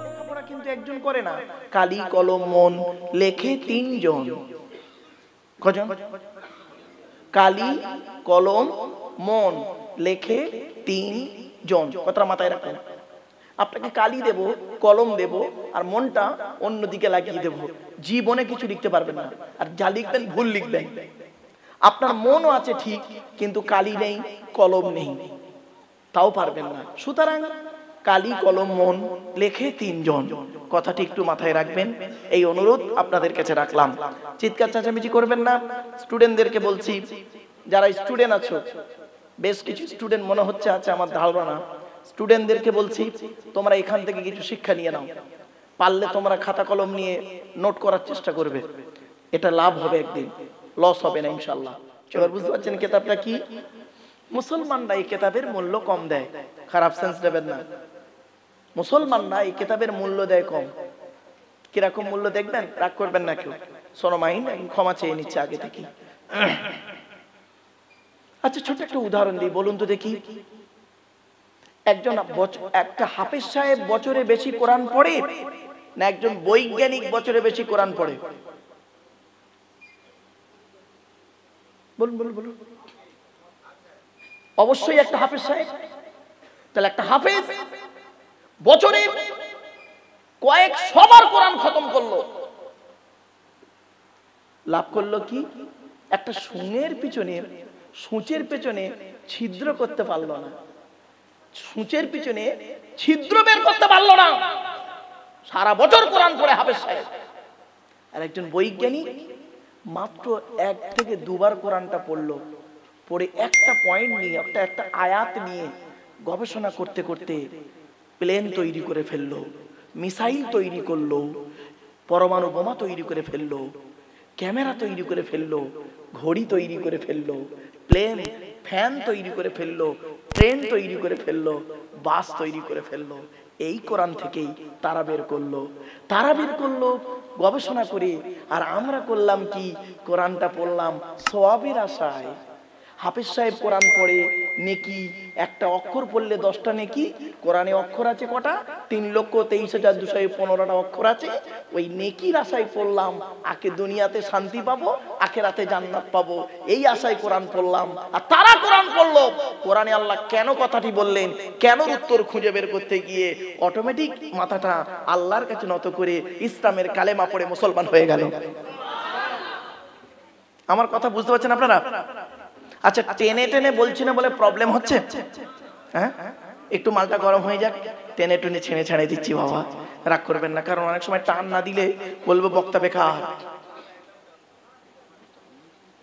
লেখাপড়া কিন্তু একজন করে না, কালি কলম মন লেখে তিনজন। কজন? কালি কলম মন লেখে তিনজন। কথাটা মাথায় রাখুন। আপনাকে কালি দেব, কলম দেব, আর মনটা অন্যদিকে লাগিয়ে দেব, জীবনে কিছু লিখতে পারবেন না। আর যা লিখবেন ভুল লিখবেন। আপনার মনও আছে ঠিক, কিন্তু কালি নেই, কলম নেই, তাও পারবেন না। সুতরাং কালি কলম মন লেখে তিনজন, কথাটি একটু মাথায় রাখবেন। এই অনুরোধ আপনাদের কাছে রাখলাম। চিৎকার চেঁচামেচি করবেন না। স্টুডেন্টদেরকে বলছি, যারা স্টুডেন্ট আছো, বেশ কিছু স্টুডেন্ট মনে হচ্ছে আছে, আমার ধারণা, স্টুডেন্টদেরকে বলছি, তোমরা এখান থেকে কিছু শিক্ষা নিয়ে নাও। পারলে তোমরা খাতা কলম নিয়ে নোট করার চেষ্টা করবে, এটা লাভ হবে, একদিন লস হবে না ইনশাল্লাহ। এবার বুঝতে পারছেন কিতাবটা কি? মুসলমানরা এই কিতাবের মূল্য কম দেয়, খারাপ সেন্স নেবেন না। মুসলমানরা এই কিতাবের মূল্য দেয় কম। কিরকম মূল্য দেখবেন, রাগ করবেন না কেউ, সোনমাইন ক্ষমা চেয়ে নিচ্ছে আগে থেকে। আচ্ছা, ছোট একটা উদাহরণ দিই, বলুন তো দেখি, একটা হাফেজ সাহেব বছরে বেশি কোরআন পড়ে না একজন বৈজ্ঞানিক বছরে বেশি কোরআন পড়ে? বলুন বলুন বলুন। অবশ্যই একটা হাফেজ সাহেব। তাহলে একটা হাফেজ বছরে কয়েক সবার কোরআন খতম করলো, লাভ করলো কি? একটা সূচের পেছনে ছিদ্র করতে পারলো না, সূচের পিছনে ছিদ্র বের করতে পারলো না, সারা বছর কোরআন পড়ে হাফেজ সাহেব। আর একজন বৈজ্ঞানিক মাত্র 1 থেকে 2 বার কোরআনটা পড়লো, পড়ে একটা পয়েন্ট নিয়ে, একটা আয়াত নিয়ে গবেষণা করতে করতে প্লেন তৈরি করে ফেললো, মিসাইল তৈরি করলো, পরমাণু বোমা তৈরি করে ফেললো, ক্যামেরা তৈরি করে ফেললো, ঘড়ি তৈরি করে ফেললো, প্লেন ফ্যান তৈরি করে ফেললো, ট্রেন তৈরি করে ফেললো, বাস তৈরি করে ফেললো। এই কোরআন থেকেই তারা বের করলো গবেষণা করে। আর আমরা করলাম কি? কোরআনটা পড়লাম সওয়াবের আশায়। হাফেজ সাহেব কোরআন পড়ে নেকি, একটা অক্ষর পড়লে 10টা নেকি। কোরআনে অক্ষর আছে কটা? 3,23,215টা অক্ষর আছে। ওই নেকির আশায় পড়লাম, আগে দুনিয়াতে শান্তি পাবো, আখিরাতে জান্নাত পাবো, এই আশায় কোরআন পড়লাম। আর তারা কোরআন পড়লো, কোরআনে আল্লাহ কেন কথাটি বললেন, কেন উত্তর খুঁজে বের করতে গিয়ে অটোমেটিক মাথাটা আল্লাহর কাছে নত করে ইসলামের কালেমা পড়ে মুসলমান হয়ে গেল। আমার কথা বুঝতে পারছেন আপনারা? আচ্ছা, টেনে টেনে বলছি না বলে প্রবলেম হচ্ছে? হ্যাঁ, একটু মালটা গরম হয়ে যাক, টেনে টেনে ছেড়ে ছেড়ে দিচ্ছি বাবা, রাগ করবেন না। কারণ অনেক সময় টান না দিলে বলবো বক্তা বেকার।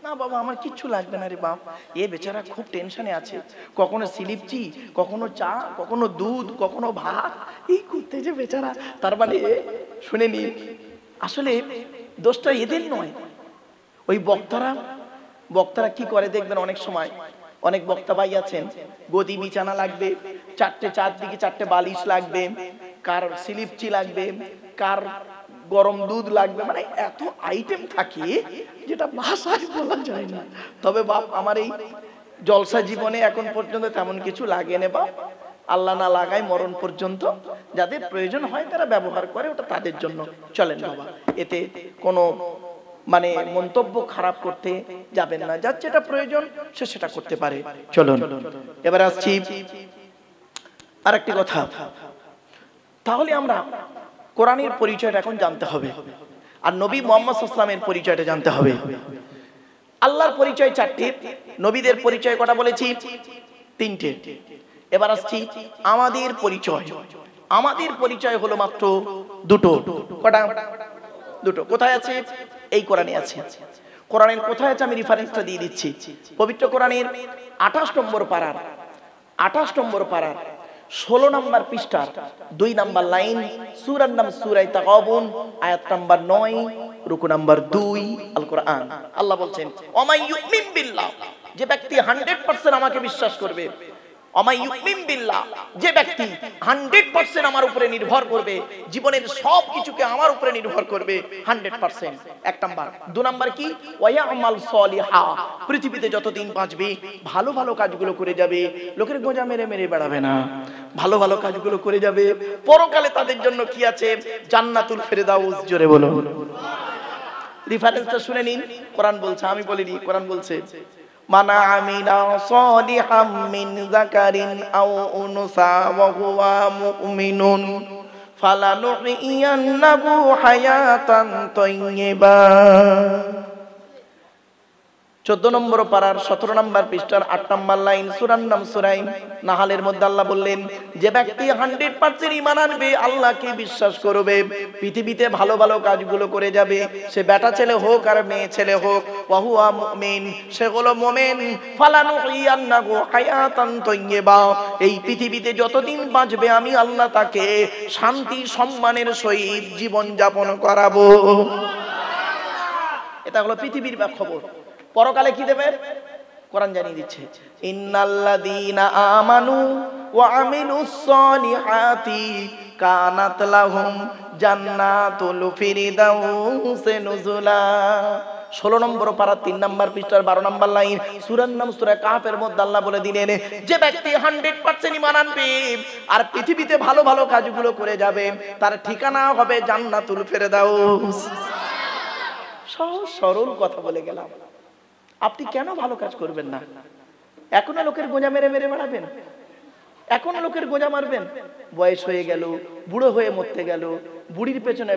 না বাবা, আমার কিচ্ছু লাগবে না রে বাপ, এ বেচারা খুব টেনশনে আছে, কখনো সিলিপচি, কখনো চা, কখনো দুধ, কখনো ভাত, এই করতে যে বেচারা। তার মানে শুনে নি, আসলে দোষটা এদের নয়, ওই বক্তারা কি করে দেখবেন, অনেক সময় অনেক বক্তা ভাই আছেন, গদি বিছানা লাগবে, চারদিকে 4টে বালিশ লাগবে, কার স্লিপচি লাগবে, কার গরম দুধ লাগবে, মানে এত আইটেম থাকে যেটা ভাষায় বলা যায় না। তবে বাপ, আমার এই জলসা জীবনে এখন পর্যন্ত তেমন কিছু লাগে না বাপ, আল্লাহ না লাগায় মরণ পর্যন্ত। যাদের প্রয়োজন হয় তারা ব্যবহার করে, ওটা তাদের জন্য। চলেন বাবা, এতে কোনো মানে মন্তব্য খারাপ করতে যাবেন না, যার যেটা প্রয়োজন সে সেটা করতে পারে। চলুন এবার আসছি আরেকটি কথা। তাহলে আমরা কোরআনের পরিচয়টা এখন জানতে হবে, আর নবী মুহাম্মদ সাল্লাল্লাহু আলাইহি ওয়াসাল্লামের পরিচয়টা জানতে হবে। আল্লাহর পরিচয় 4টে, নবীদের পরিচয় কটা বলেছি? 3টে। এবার আসছি আমাদের পরিচয়। আমাদের পরিচয় হলো মাত্র 2টো। কটা? 2টো। কোথায় আছে? এই কোরআনে আছে। কোরআনের কোথায় আছে আমি রেফারেন্সটা দিয়ে দিচ্ছি। পবিত্র কোরআনের 28 নম্বর পারার 16 নম্বর পৃষ্ঠার 2 নম্বর লাইন, সূরার নাম সূরা তাগাবুন, আয়াত নাম্বার 9, রুকু নাম্বার 2, আল কোরআন। আল্লাহ বলছেন, ওমাই ইউমিন বিল্লাহ, যে ব্যক্তি 100% আমাকে বিশ্বাস করবে, যে ব্যক্তি 100% আমার উপরে নির্ভর করবে, জীবনের সব কিছুকে আমার উপরে নির্ভর করবে 100%। এক নাম্বার। দুই নাম্বার কি? ওয়ায়ামাল সলিহা, পৃথিবীতে যতদিন বাঁচবে ভালো ভালো কাজগুলো করে যাবে, লোকের গোঁজা মেরে মেরে বেড়াবে না, ভালো ভালো কাজগুলো করে যাবে। পরকালে তাদের জন্য কি আছে? জান্নাতুল ফেরদাউস। জোরে বলো। রেফারেন্সটা শুনে নিন, কোরআন বলছে, আমি বলিনি, কোরআন বলছে মানা আমিলা সালিহাম মিন যাকারিন আও উনসা ওয়া হুয়া মুমিনুন ফালানুহইয়ান্নাহু হায়াতান তাইয়্যিবা। 14 নম্বর পারার 17 নম্বর পৃষ্ঠার 8 নম্বর লাইন, সূরার নাম সূরা নাহালের মধ্যে আল্লাহ বললেন, যে ব্যক্তি 100% ঈমান আনবে, আল্লাহকে বিশ্বাস করবে, পৃথিবীতে ভালো ভালো কাজগুলো করে যাবে, সে বেটা ছেলে হোক আর মেয়ে ছেলে হোক, ওয়া হুয়া মুমিন, সে হলো মুমিন, ফালানুহইয়ান্নাহু হায়াতান তাইয়্যিবা, এই পৃথিবীতে যতদিন বাঁচবে আমি আল্লাহ তাকে শান্তি সম্মানের সহিত জীবন যাপন করাবো। এটা হলো পৃথিবীর খবর। পরকালে কি দেবে? কোরআন জানিয়ে দিচ্ছে, ইন্নাল্লাযীনা আমানু ওয়া আমিলুস সলিহাতি কানাত লাহুম জান্নাতুল ফিরদাউসি নুজুলা। 16 নম্বর পারা 3 নম্বর পৃষ্ঠার 12 নম্বর লাইন, সূরার নাম সূরা কাহফের মধ্যে আল্লাহ বলে দিলেন, যে ব্যক্তি 100% ঈমান আনবে আর পৃথিবীতে ভালো ভালো কাজগুলো করে যাবে, তার ঠিকানা হবে জান্নাতুল ফেরদাউস। সহজ সরল কথা বলে গেলাম। আপনি কেন ভালো কাজ করবেন না? এখনো লোকের গোঁজা মেরে মেরে বেড়াবেন, এখনো লোকের গোঁজা মারবেন। বয়স হয়ে গেল, বুড়ো হয়ে মরতে গেল, বুড়ির পেছনে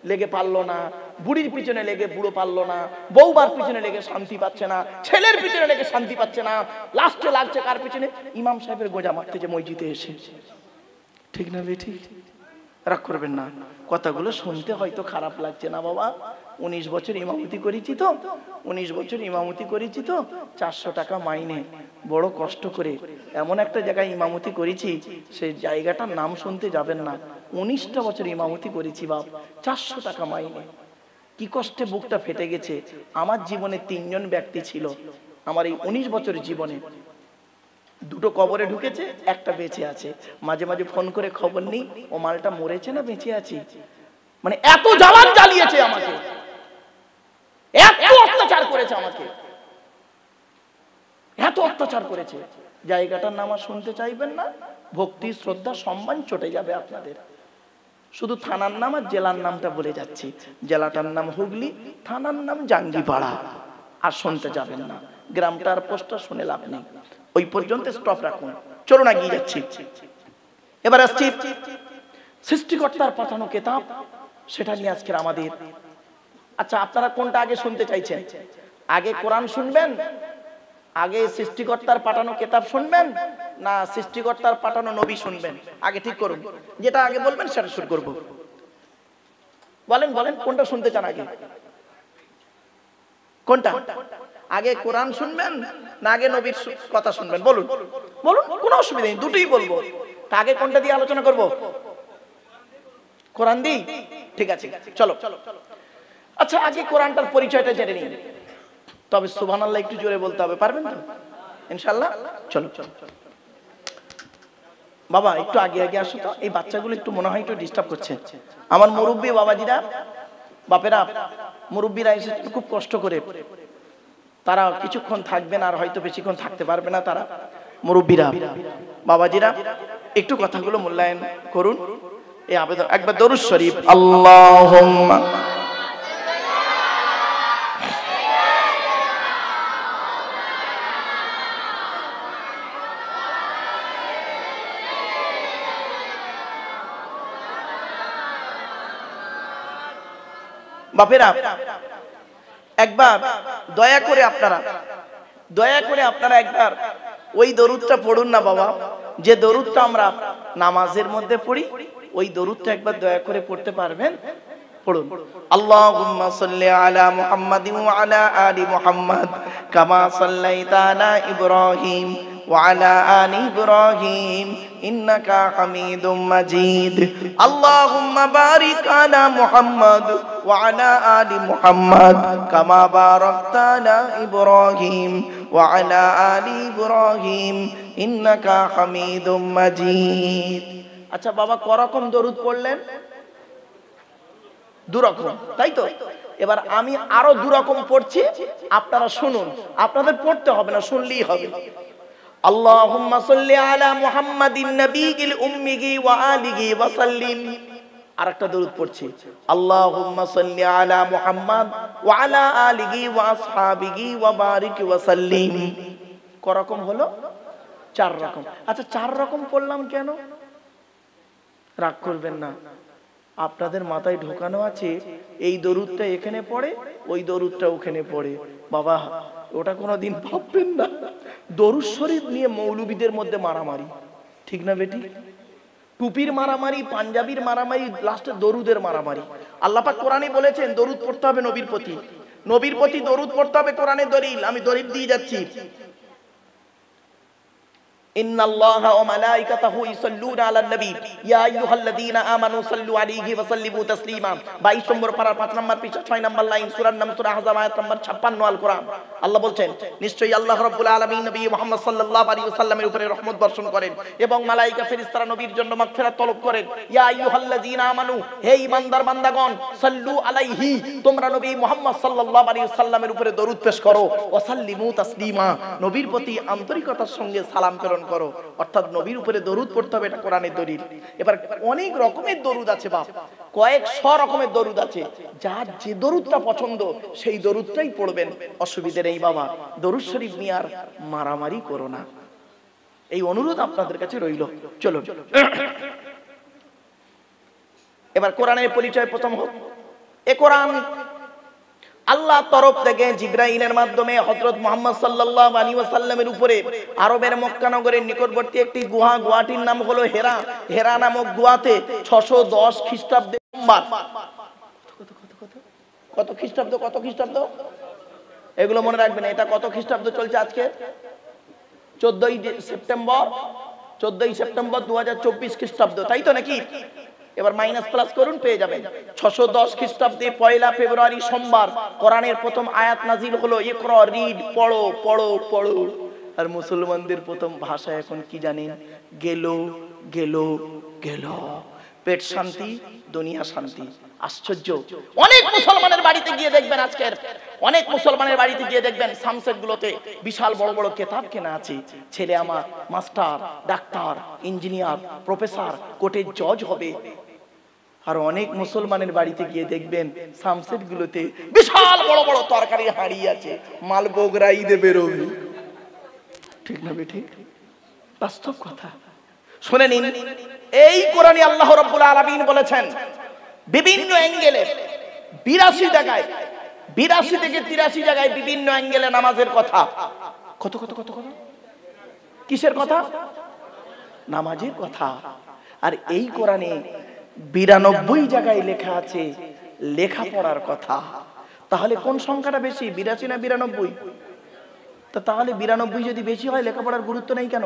লেগে পারলো না, বুড়ির পিছনে লেগে বুড়ো পারলো না, বউবার পিছনে লেগে শান্তি পাচ্ছে না, ছেলের পিছনে লেগে শান্তি পাচ্ছে না, লাস্টে লাগছে কার পিছনে? ইমাম সাহেবের গোঁজা মারতে যে মসজিদে এসে। ঠিক না বেঠিক? রাগ করবেন না, কথাগুলো শুনতে হয়তো খারাপ লাগছে না বাবা। 19 বছর ইমামতি করেছি তো, 19 বছর ইমামতি করেছি তো, 400 টাকা মাইনে, বড় কষ্ট করে এমন একটা জায়গায় ইমামতি করেছি, সেই জায়গাটার নাম শুনতে যাবেন না। 19টা বছর ইমামতি করেছি বাপ, 400 টাকা মাইনে। কি কষ্টে বুকটা ফেটে গেছে। আমার জীবনে 3 জন ব্যক্তি ছিল, আমার এই 19 বছরের জীবনে। 2টো কবরে ঢুকেছে, একটা বেঁচে আছে। মাঝে মাঝে ফোন করে খবর নেই ও মালটা মরেছে না বেঁচে আছে। মানে এত জ্বালান জ্বালিয়েছে আমাকে, এত অত্যাচার করেছে আমাকে, এত অত্যাচার করেছে। জায়গাটার নাম আর শুনতে চাইবেন না। ভক্তি শ্রদ্ধা সম্মান চটে যাবে আপনাদের। শুধু থানার নাম আর জেলার নামটা বলে যাচ্ছি, জেলাটার নাম হুগলি, থানার নাম জাঙ্গিপাড়া। আর শুনতে যাবেন না, গ্রামটার পোস্টার শুনে লাভ নেই। ওই পর্যন্ত স্টপ রাখুন, চলুন এগিয়ে যাচ্ছি। এবার আসছি সৃষ্টিকর্তার পাঠানো কিতাব, সেটা নিয়ে আজকের আমাদের। আচ্ছা, আপনারা কোনটা আগে শুনতে চাইছেন? আগে কোরআন শুনবেন, আগে সৃষ্টিকর্তার পাঠানো কিতাব শুনবেন, না সৃষ্টিকর্তার পাঠানো নবী শুনবেন? আগে ঠিক করুন, যেটা আগে বলবেন সেটা শুরু করব। বলেন বলেন, কোনটা শুনতে চান আগে? কোনটা আগে, কোরআন শুনবেন না আগে নবীর কথা শুনবেন? বলুন বলুন, কোনো অসুবিধা নেই, দুটোই বলবো। তা আগে কোনটা দিয়ে আলোচনা করব? কোরআন দি? ঠিক আছে, চলো। আচ্ছা, আগে কোরআনটার পরিচয়টা জেনে নিন। তবে সুবহানাল্লাহ একটু জোরে বলতে হবে, পারবেন তো ইনশাআল্লাহ? চলো বাবা, একটু আগে আগে আসো তো, এই বাচ্চাগুলো একটু মনে হয় একটু ডিস্টার্ব করছে। আমার মুরব্বী বাবাজিরা, বাপেরা, মুরব্বীরা এসে খুব কষ্ট করে, তারা কিছুক্ষণ থাকবেন আর হয়তো বেশিক্ষণ থাকতে পারবে না। তারা মুরব্বীরা, বাবাজিরা, একটু কথাগুলো মূল্যায়ন করুন। এই আবেদন, একবার দরুদ শরীফ, আল্লাহুম্মা বাপেরা, একবার দয়া করে আপনারা একবার ওই দরুদটা পড়ুন না বাবা, যে দরুদটা আমরা নামাজের মধ্যে পড়ি, ওই দরুদটা একবার দয়া করে পড়তে পারবেন? পড়ুন, আল্লাহুম্মা সাল্লি আলা মুহাম্মাদিন ওয়া আলা আলি মুহাম্মাদ কামা সাল্লাইতা আলা ইব্রাহিম ওয়া আলা আলি ইব্রাহিম ইন্নাকা হামিদুম মাজিদ। আল্লাহুম্মা বারিক আলা মুহাম্মাদ ওয়া আলা আলি মুহাম্মাদ কামা বারাকতা আলা ইব্রাহিম ওয়া আলা আলি ইব্রাহিম ইন্নাকা হামিদুম মাজিদ। আচ্ছা বাবা, করকম দরুদ পড়লেন? দুরকম, তাই তো? এবার আমি আরো দুরকম পড়ছি, আপনারা শুনুন। আপনাদের পড়তে হবে না, শুনলেই হবে। আল্লাহুম্মা সাল্লি আলা মুহাম্মাদিন নাবিয়িল উম্মি ওয়া আলিহি ওয়া সাল্লিম। আরেকটা দরুদ পড়ছি, আল্লাহুম্মা সাল্লি আলা মুহাম্মাদ ওয়া আলা আলিহি ওয়া আসহাবিহি ওয়া বারিক ওয়া সাল্লিম। করকম হলো? 4 রকম। আচ্ছা 4 রকম পড়লাম কেন? রাগ করবেন না, আপনাদের মাথায় ঢোকানো আছে এই দরুদটা এখানে পড়ে, ওই দরুদটা ওখানে পড়ে। বাবা ওটা কোনোদিন ভাববেন না। দরুদ শরীফ নিয়ে মৌলবীদের মধ্যে মারামারি, ঠিক না বেটি? টুপির মারামারি, পাঞ্জাবির মারামারি, লাস্টে দরুদের মারামারি। আল্লাহ পাক কোরআনে বলেছেন দরুদ পড়তে হবে নবীর প্রতি, নবীর প্রতি দরুদ পড়তে হবে। কোরআনের দলিল আমি দলিল দিয়ে যাচ্ছি। ইন্নাল্লাহা ওয়া মালাইকাতাহু ইউসাল্লুনা আলান নবী ইয়া আইয়ুহাল্লাযীনা আমানু সাল্লু আলাইহি ওয়া সাল্লিমু তাসলিমা। 22 নম্বর পারা 5 নম্বর পৃষ্ঠা 6 নম্বর লাইন, সূরার নাম সূরা আহজাব আয়াত নম্বর 56 আল কোরআন। আল্লাহ বলছেন নিশ্চয়ই আল্লাহ রাব্বুল আলামিন নবী মুহাম্মদ সাল্লাল্লাহু আলাইহি ওয়াসাল্লামের উপরে রহমত বর্ষণ করেন এবং মালায়েকা ফেরেশতারা নবীর জন্য মাগফিরাত তলব করেন। ইয়া আইয়ুহাল্লাযীনা আমানু, হে ঈমানদার বান্দাগণ, সাল্লু আলাইহি, তোমরা নবী মুহাম্মদ সাল্লাল্লাহু আলাইহি ওয়াসাল্লামের উপরে দরুদ পেশ করো, ওয়া সাল্লিমু তাসলিমা, নবীর প্রতি আন্তরিকতার সঙ্গে সালাম প্রেরণ করো। অর্থাৎ নবীর উপরে দরুদ পড়তে হবে, এটা কোরআনের দলিল। এবার অনেক রকমের দরুদ আছে বাপ, কয়েকশো রকমের দরুদ আছে। যার যে দরুদটা পছন্দ সেই দরুদটাই পড়বেন, অসুবিধা নেই বাবা। দরুদ শরীফ নিয়ে আর মারামারি করো না, এই অনুরোধ আপনাদের কাছে রইল। চলো এবার কোরআনের পরিচয় প্রথম হোক। এ কোরআন আল্লাহ তরফ থেকে জিবরাইলের মাধ্যমে হযরত মুহাম্মদ সাল্লাল্লাহু আলাইহি ওয়াসাল্লামের উপরে আরবের মক্কা নগরের নিকটবর্তী একটি গুহাটির নাম হলো হেরা। হেরা নামক গুহাতে 610 খ্রিস্টাব্দে কত খ্রিস্টাব্দ এগুলো মনে রাখবেন। এটা কত খ্রিস্টাব্দ চলছে আজকে? 14ই সেপ্টেম্বর 2024 খ্রিস্টাব্দ, তাই তো নাকি? এবার মাইনাস প্লাস করুন, পেয়ে যাবেন 610 খ্রিস্টাব্দে 1 ফেব্রুয়ারি সোমবার কোরআনের প্রথম আয়াত নাজিল হলো, ইকরা, রিড, পড়ো পড়ো পড়ো। আর মুসলমানদের প্রথম ভাষা এখন কি জানেন? গেলো গেলো গেলো। পেট শান্তি, দুনিয়া শান্তি। আশ্চর্য। অনেক মুসলমানের বাড়িতে গিয়ে দেখবেন, আজকের অনেক মুসলমানের বাড়িতে গিয়ে দেখবেন সামসেট গুলোতে বিশাল বড় বড় কিতাব কেনা আছে। ছেলে আমার মাস্টার, ডাক্তার, ইঞ্জিনিয়ার, প্রফেসর, কোর্টের জজ হবে। আর অনেক মুসলমানের বাড়িতে গিয়ে দেখবেন সামসেট গুলোতে বিশাল বড় বড় তরকারি হাঁড়ি আছে, মাল বগরাই দেবে রবি। ঠিক না বেঠি? বাস্তব কথা শুনে নিন। এই কোরআনে আল্লাহ রাব্বুল আলামিন বলেছেন বিভিন্ন অ্যাঙ্গেলে 82 জায়গায়, 82 থেকে 83 জায়গায় বিভিন্ন অ্যাঙ্গেলে নামাজের কথা। কত কত কত কত কিসের কথা? নামাজের কথা। আর এই কোরআনে 92 জায়গায় লেখা আছে লেখাপড়ার কথা। তাহলে কোন সংখ্যাটা বেশি, 82 না 92? তাহলে 92 যদি বেশি হয়, লেখাপড়ার গুরুত্ব নেই কেন?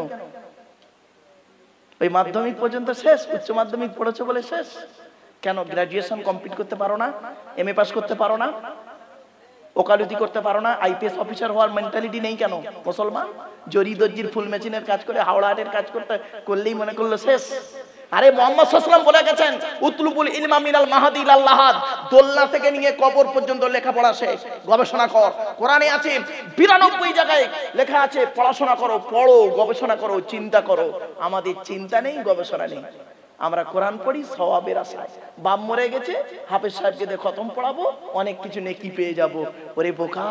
ওই মাধ্যমিক পর্যন্ত শেষ, উচ্চ মাধ্যমিক পড়েছো বলে শেষ? কেন গ্রাজুয়েশন কমপ্লিট করতে পারো না? এমএ পাস করতে পারো না? ওকালতি করতে পারো না? আইপিএস অফিসার হওয়ার মেন্টালিটি নেই কেন? মুসলমান জরি দর্জির ফুল মেশিনের কাজ করে, হাওড়া হাটের কাজ করলেই মনে করলো শেষ। আরে মুহাম্মদ সাল্লাল্লাহু আলাইহি ওয়াসাল্লাম বলে গেছেন উতলুবুল ইলমা মিনাল মাহাদি ইলাল লাহাদ, দোলনা থেকে নিয়ে কবর পর্যন্ত লেখাপড়া শেষ, গবেষণা কর। কোরআনে আছে 92 জায়গায় লেখা আছে পড়াশোনা করো, পড়ো, গবেষণা করো, চিন্তা করো। আমাদের চিন্তা নেই, গবেষণা নেই। আমরা কোরআন পড়ি সওয়াবের আশায়। বাপ মরে গেছে, হাফেজ সাহেবকে দিয়ে খতম পড়াবো, অনেক কিছু নেকি পেয়ে যাব। ওরে বোকা,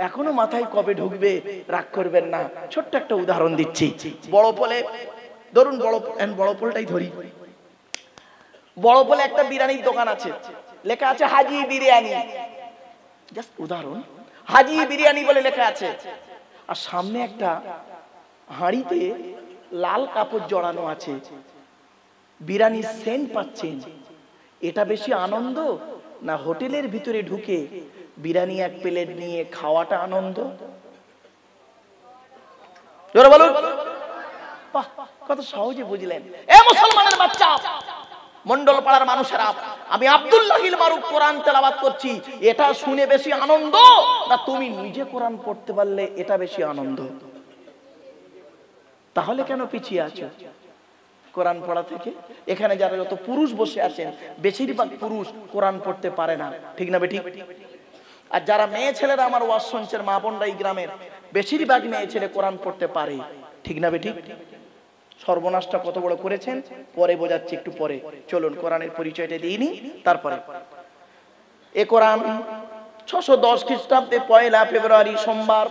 এখনো মাথায় কবে ঢুকবে? রাগ করবেন না, ছোট্ট একটা উদাহরণ দিচ্ছি। বড় পোলে ধরুন, বড় পোলটাই ধরি। বড় পোলে একটা বিরিয়ানির দোকান আছে, লেখা আছে হাজি বিরিয়ানি। জাস্ট উদাহরণ, হাজি বিরিয়ানি বলে লেখা আছে। আর সামনে একটা হাঁড়িতে লাল কাপড় জড়ানো আছে, বিরিয়ানির সেন্ট পাচ্ছেন। এটা বেশি আনন্দ না হোটেলের ভিতরে ঢুকে বিরিয়ানি এক প্লেট নিয়ে খাওয়াটা আনন্দ? জোরে বলুন। বাহ, কত সহজে বুঝলেন। এ মুসলমানের বাচ্চা, মন্ডল পাড়ার মানুষেরা, আমি আব্দুল্লাহিল মারুফ কোরআন তেলাওয়াত করছি, এটা শুনে বেশি আনন্দ না তুমি নিজে কোরআন পড়তে পারলে এটা বেশি আনন্দ? তাহলে কেন পিছিয়ে আছো কোরআন পড়া থেকে? এখানে যারা যত পুরুষ বসে আছেন বেশিরভাগ পুরুষ কোরআন পড়তে পারে না, ঠিক না বেঠিক? আর যারা মেয়ে ছেলেরা আমার ওয়াজ শুনছেন, মা বোনরা এই গ্রামের বেশিরভাগ মেয়ে ছেলে কোরআন পড়তে পারে, ঠিক না বেঠিক? সর্বনাশটা কত বড় করেছেন পরে বোঝাচ্ছি, একটু পরে। চলুন কোরআনের পরিচয়টা দিইনি, তারপরে। এ কোরআন 610 খ্রিস্টাব্দে 1 ফেব্রুয়ারি সোমবার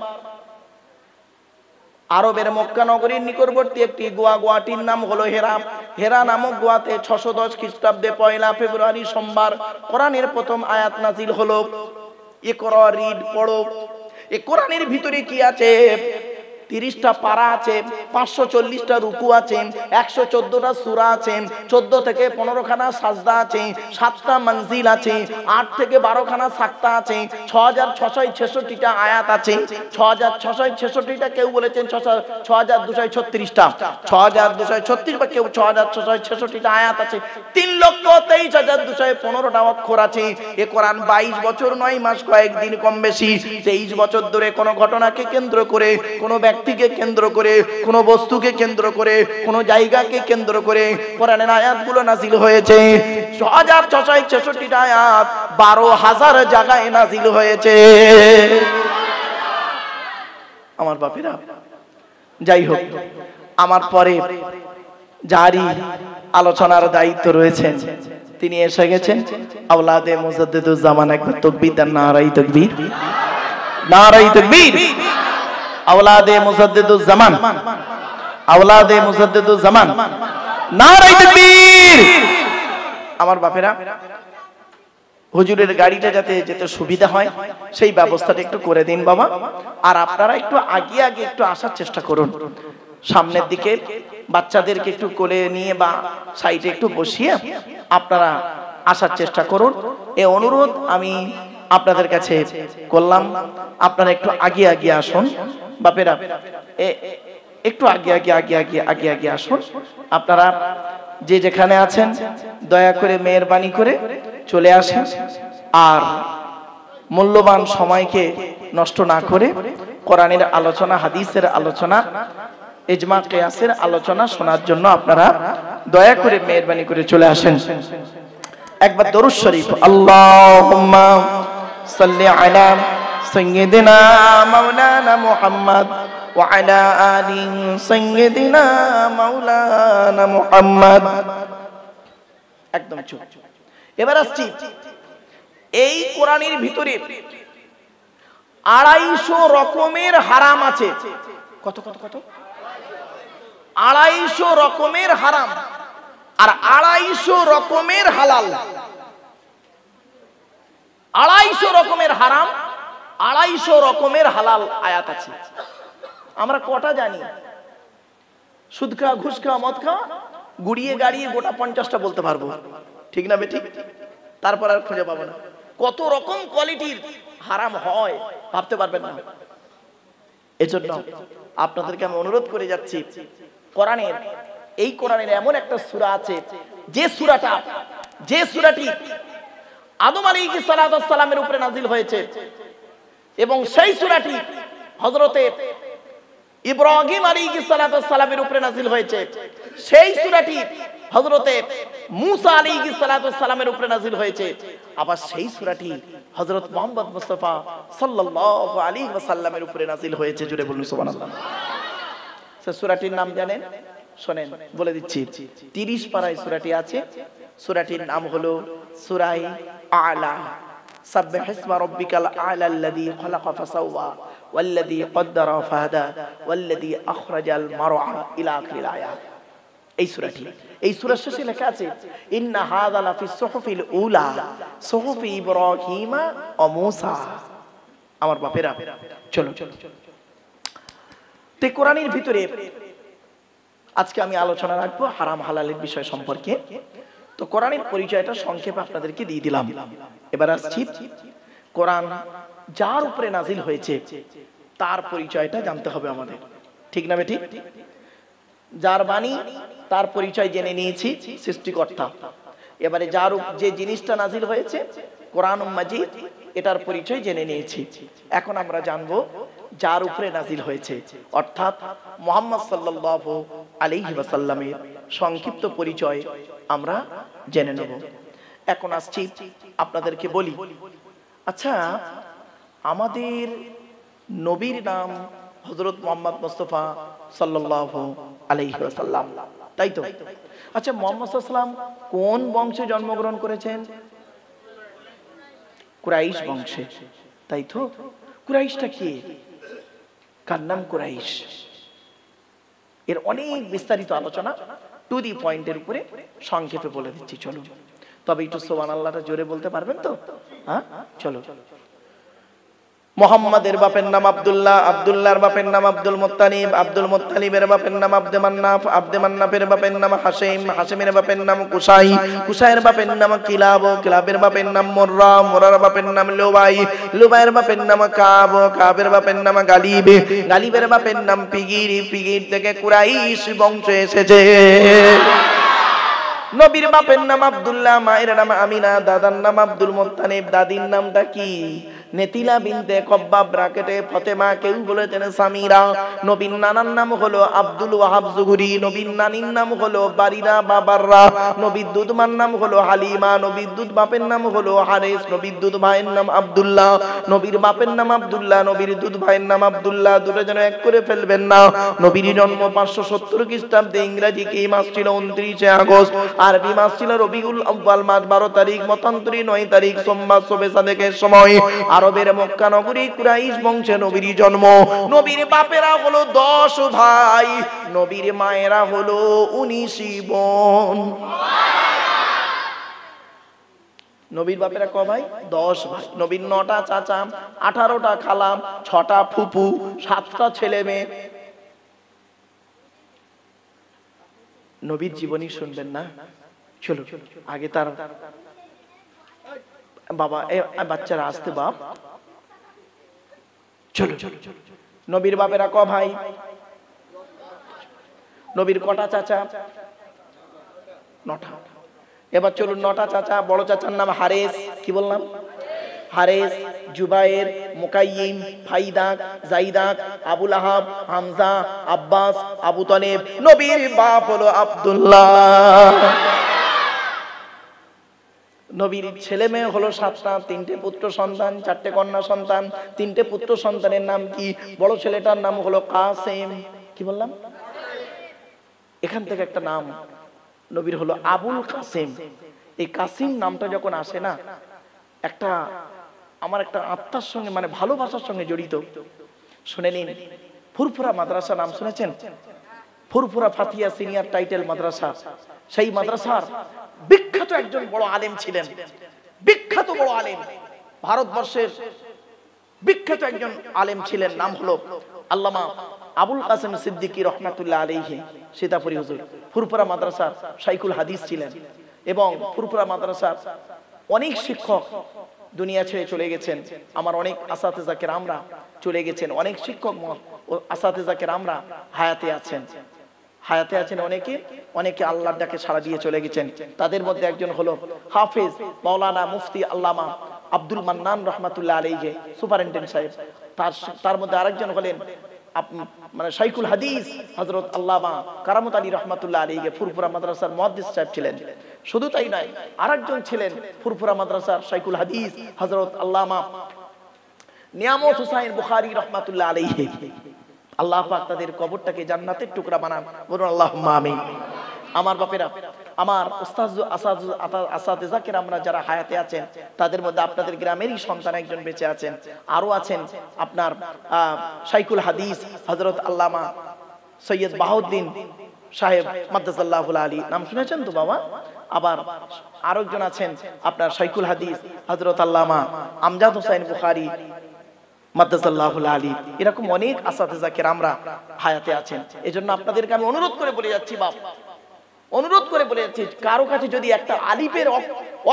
আরবের মক্কা নগরীর নিকটবর্তী একটি গোয়াটির নাম হলো হেরা। হেরা নামক গোয়াতে 610 খ্রিস্টাব্দে 1 ফেব্রুয়ারি সোমবার কোরআনের প্রথম আয়াত নাজিল হলো। ইকরা, রিড, পড়ো। এই কোরআনের ভিতরে কি আছে? 30টা পারা আছে, 540টা রুকু আছে, 114টা সূরা আছে, 14 থেকে 15 খানা সাজদা আছে, 7টা মঞ্জিল আছে, 8 থেকে 12 খানা সাক্তা আছে, 6666টা আয়াত আছে। 6666টা, কেউ বলেছেন 6236টা, 6236 বা কেউ 6666টা আয়াত আছে। 3,23,215টা অক্ষর আছে। এ কোরআন 22 বছর 9 মাস কয়েকদিন কম বেশি 23 বছর ধরে কোন ঘটনাকে কেন্দ্র করে, কোন ব্যক্তিকে কেন্দ্র করে, কোন বস্তুকে কেন্দ্র করে, কোন জায়গাকে কেন্দ্র করে কোরআনের আয়াতগুলো নাজিল হয়েছে। 6666টা আয়াত 12,000 জায়গায় নাজিল হয়েছে। আমার বাপেরা, যাই হোক, আমার পরে জারি আলোচনার দায়িত্ব রয়েছেন, তিনি এসে গেছেন। আওলাদে মুজাদ্দিদুজ জামান, একবার তাকবীর দেন, নারায়ে তাকবীর, নারায়ে তাকবীর। আওলাদে মুজাদ্দিদুজ জামান, আওলাদে মুজাদ্দিদুজ জামান, নারায়ে তাকবীর। আমার বাপেরা, হুজুরের গাড়িটা যাতে যেতে সুবিধা হয় সেই ব্যবস্থাটা একটু করে দিন বাবা। আর আপনারা একটু আগে আগে একটু আসার চেষ্টা করুন, সামনের দিকে বাচ্চাদেরকে একটু কোলে নিয়ে বা সাইডে একটু বসিয়ে আপনারা আসার চেষ্টা করুন। এই অনুরোধ আমি আপনাদের কাছে করলাম, আপনারা একটু আগে আগে আসুন বাপেরা, একটু আগে আগে আগে আগে আগে আগে আসুন। আপনারা যে যেখানে আছেন দয়া করে মেহেরবানি করে চলে আসেন, আর মূল্যবান সময়কে নষ্ট না করে কোরআনের আলোচনা, হাদিসের আলোচনা, ইজমা কিয়াসের আলোচনা শোনার জন্য আপনারা দয়া করে মেহেরবানি করে চলে আসেন। একবার দরুদ শরীফ, আল্লাহুম্মা সাল্লি আলা সাইয়্যিদিনা মাওলানা মুহাম্মদ ওয়া আলা আলি সাইয়্যিদিনা মাওলানা মুহাম্মদ। একদম চুপ। এবার আসছি, এই কোরআনের ভিতরে 250 রকমের হারাম আছে। কত কত কত? 250 রকমের হারাম আর 250 রকমের হালাল। 250 রকমের হারাম, 250 রকমের হালাল আয়াত আছে। আমরা কটা জানি? সুদ খাওয়া, ঘুষ খাওয়া, মদ খাওয়া, গুড়িয়ে গাড়িয়ে গোটা 50টা বলতে পারবো, ঠিক না বেঠিক? তারপর আর খুঁজে পাবো না। কত রকম কোয়ালিটির হারাম হয় ভাবতে পারবেন না। এজন্য আপনাদেরকে আমি অনুরোধ করে যাচ্ছি, কোরআনের, এই কোরআনের এমন একটা সূরা আছে যে সূরাটি আদম আলাইহিস সালামের উপরে নাজিল হয়েছে, এবং সেই সূরাটি হযরতে ইব্রাহিম আলাইহিস সালামের উপরে নাজিল হয়েছে। সেই সূরাটি হযরতে মূসা আলাইহিস সালামের উপরে নাজিল হয়েছে। আবার সেই সূরাটি হযরত মুহাম্মদ মুস্তাফা সাল্লাল্লাহু আলাইহি ওয়াসাল্লামের উপরে নাজিল হয়েছে। জুড়ে বলুন সুবহানাল্লাহ। সেই সূরাটির নাম জানেন? শুনেন, বলে দিচ্ছি। 30 পারায় সূরাটি আছে। সূরাটির নাম হলো সূরা আ'লা। সাব্বিহ ইসমা রাব্বিকাল আ'লা আল্লাযী খালাকা ফাসাওয়া ওয়াল্লাযী কদ্দারা ফাহাদা ওয়াল্লাযী আখরাজাল মারআ ইলা আখিরিল আয়াত। এই সূরাটি, এই সূরার শেষে লেখা আছে ইন্না হাযা লাফিস সুহুফিল উলা সুহুফি ইব্রাহিম ওয়া মূসা। আমার বাপেরা, চলো তে কোরআনের ভিতরে আজকে আমি আলোচনা রাখবো হারাম হালালের বিষয় সম্পর্কে। তো কোরআনের পরিচয়টা সংক্ষেপে আপনাদেরকে দিয়ে দিলাম। এবার আসছি, কোরআন যার উপরে নাজিল হয়েছে তার পরিচয়টা জানতে হবে আমাদের, ঠিক না বেঠিক? যার বাণী তার পরিচয় জেনে নিয়েছি, সৃষ্টিকর্তা। এবারে যার যে জিনিসটা নাজিল হয়েছে কোরআনুল মাজিদ, এটার পরিচয় জেনে নিয়েছি। এখন আমরা জানবো যার উপরে নাজিল হয়েছে, অর্থাৎ মুহাম্মদ সাল্লাল্লাহু আলাইহি ওয়াসাল্লামের সংক্ষিপ্ত পরিচয় আমরা জেনে নেব। এখন আসছি আপনাদেরকে বলি, আচ্ছা আমাদের নবীর নাম হযরত মুহাম্মদ মুস্তাফা সাল্লাল্লাহু আলাইহি ওয়াসাল্লাম, তাই তো? আচ্ছা মুহাম্মদ সাল্লাল্লাহু আলাইহি ওয়াসাল্লাম কোন বংশে জন্মগ্রহণ করেছেন? কুরাইশ বংশে, তাই তো? কুরাইশটা কি? কার নাম কুরাইশ? এর অনেক বিস্তারিত আলোচনা টু দি পয়েন্টের উপরে সংক্ষেপে বলে দিচ্ছি, চলো। তবে একটু সুবহানাল্লাহটা জোরে বলতে পারবেন তো? হ্যাঁ, চলো। মুহাম্মাদের বাপের নাম আব্দুল্লাহ, আব্দুল্লাহর বাপের নাম আব্দুল মুত্তালিব, আব্দুল মুত্তালিবের বাপের নাম আব্দে মান্নাফ, আব্দে মান্নাফের বাপের নাম হাশিম, হাশিমের বাপের নাম কুসাই, কুসাইয়ের বাপের নাম কিলাব, কিলাবের বাপের নাম মুররা, মুররার বাপের নাম লুবাই, লুবাইয়ের বাপের নাম কাব, কাবের বাপের নাম গালিব, গালিবের বাপের নাম ফিগির, ফিগির থেকে কুরাইশ বংশ এসেছে। নবীর বাপের নাম আব্দুল্লাহ, মায়ের নাম আমিনা, দাদার নাম আব্দুল মুত্তালিব, দাদির নামটা কি? নেতিলা বিনতে কব্বাব ব্রাকেটে ফাতেমা, কেউ বলেছেন সামিরা। নবীর নানার নাম হলো আব্দুল ওয়াহাব জুহরি, নবীর নানির নাম হলো বারিরা বাবাররা, নবীর দুধমার নাম হলো হালিমা, নবীর দুধ বাপের নাম হলো হারিস, নবীর দুধ ভাইয়ের নাম আব্দুল্লাহ, নবীর বাপের নাম আব্দুল্লাহ, নবীর দুধ ভাইয়ের নাম আব্দুল্লাহ, দুটো যেন এক করে ফেলবেন না। নবীর জন্ম 570 খ্রিস্টাব্দে, ইংরেজি কি মাস ছিল 29 আগস্ট, আরবি মাস ছিল রবিউল আউয়াল মাস 12 তারিখ, মতান্তরে 9 তারিখ সোমবার শবে সাদেকের সময় আরবের মক্কা নগরী কুরাইশ বংশে নবীর জন্ম। নবীর বাপেরা হলো 10 ভাই, নবীর মায়েরা হলো 19 বোন। নবীর বাপেরা ক ভাই? 10 ভাই। নবীর 9টা চাচা, 18টা খালা, 6টা ফুপু, 7টা ছেলে মেয়ে। নবীর জীবনী শুনবেন না? চলো আগে তার বাবা, বাচ্চারা আসতে বাপ, চলো। নবীর বাপেরা ক ভাই? নবীর কটা চাচা? 9টা। এবার চলুন 9টা চাচা। বড় চাচার নাম হারেস, কি বললাম? হারেস, জুবায়ের, মুকাইয়িম, ফাইদাক, জাইদাক, আবুল আহাব, হামজা, আব্বাস, আবু তালেব। নবীর বাপ হলো আব্দুল্লাহ। নবীর ছেলে মেয়ে হলো 7টা, 3টে পুত্র সন্তান, 4টে কন্যা সন্তান। 3টে পুত্র সন্তানের নাম কি? বড় ছেলেটার নাম হলো কাসেম, কি বললাম? এখান থেকে একটা নাম নবীর হলো আবুল কাসেম। এই কাসিম নামটা যখন আসে না, একটা আমার একটা আত্মার সঙ্গে মানে ভালোবাসার সঙ্গে জড়িত। শুনে নিন, ফুরফুরা মাদ্রাসা নাম শুনেছেন? ফুরফুরা ফাতিয়া সিনিয়র টাইটেল মাদ্রাসা। সেই মাদ্রাসার বিখ্যাত একজন বড় আলেম ছিলেন, বিখ্যাত বড় আলেম, ভারতবর্ষের বিখ্যাত একজন আলেম ছিলেন। নাম হলো আল্লামা আবুল কাসেম সিদ্দিকী রহমাতুল্লাহ আলাইহি সীতাপুরী হুজুর। ফুরফুরা মাদ্রাসার শাইখুল হাদিস ছিলেন এবং ফুরফুরা মাদ্রাসার অনেক শিক্ষক দুনিয়া ছেড়ে চলে গেছেন। আমার অনেক আসাতেজা কেরামরা চলে গেছেন, অনেক শিক্ষক ও আসাতেজা কেরামরা হায়াতে আছেন, হায়াতে আছেন অনেকে, অনেকে আল্লাহর ডাকে সাড়া দিয়ে চলে গেছেন। তাদের মধ্যে একজন হলো হাফেজ মাওলানা মুফতি আল্লামা আব্দুল মান্নান রহমাতুল্লাহ আলাইহি সুপারিনটেন্ডেন্ট সাহেব। তার মধ্যে আরেকজন হলেন মানে শাইখুল হাদিস হযরত আল্লামা কারামত আলী রহমাতুল্লাহ আলাইহি ফুরফুরা মাদ্রাসার মুহাদ্দিস সাহেব ছিলেন। শুধু তাই নয়, আরেকজন ছিলেন ফুরফুরা মাদ্রাসার শাইখুল হাদিস হযরত আল্লামা নিয়ামত হুসাইন বুখারী রহমাতুল্লাহ আলাইহি। আল্লাহ পাক তাদের কবরটাকে জান্নাতের টুকরা বানান, বলুন আল্লাহুম্মা আমিন। আমার বাপেরা, আমার উস্তাদ আসাতেজা কেরামরা যারা হায়াতে আছেন, তাদের মধ্যে আপনাদের গ্রামেরই সন্তান একজন বেঁচে আছেন, আরো আছেন আপনার শাইখুল হাদিস হযরত আল্লামা সৈয়দ বাহাউদ্দিন সাহেব মাদ্দাসাল্লাহুল আলী, নাম শুনেছেন তো বাবা? আবার আরেকজন আছেন আপনার শাইখুল হাদিস হযরত আল্লামা আমজাদ হোসেন বুখারী মাদ্দাসাল্লাহুল আলী। এরকম অনেক আসাতেজা কেরামরা হায়াতে আছেন। এজন্য আপনাদেরকে আমি অনুরোধ করে বলে যাচ্ছি বাপ, অনুরোধ করে বলে যাচ্ছি, কারো কাছে যদি একটা আলিফের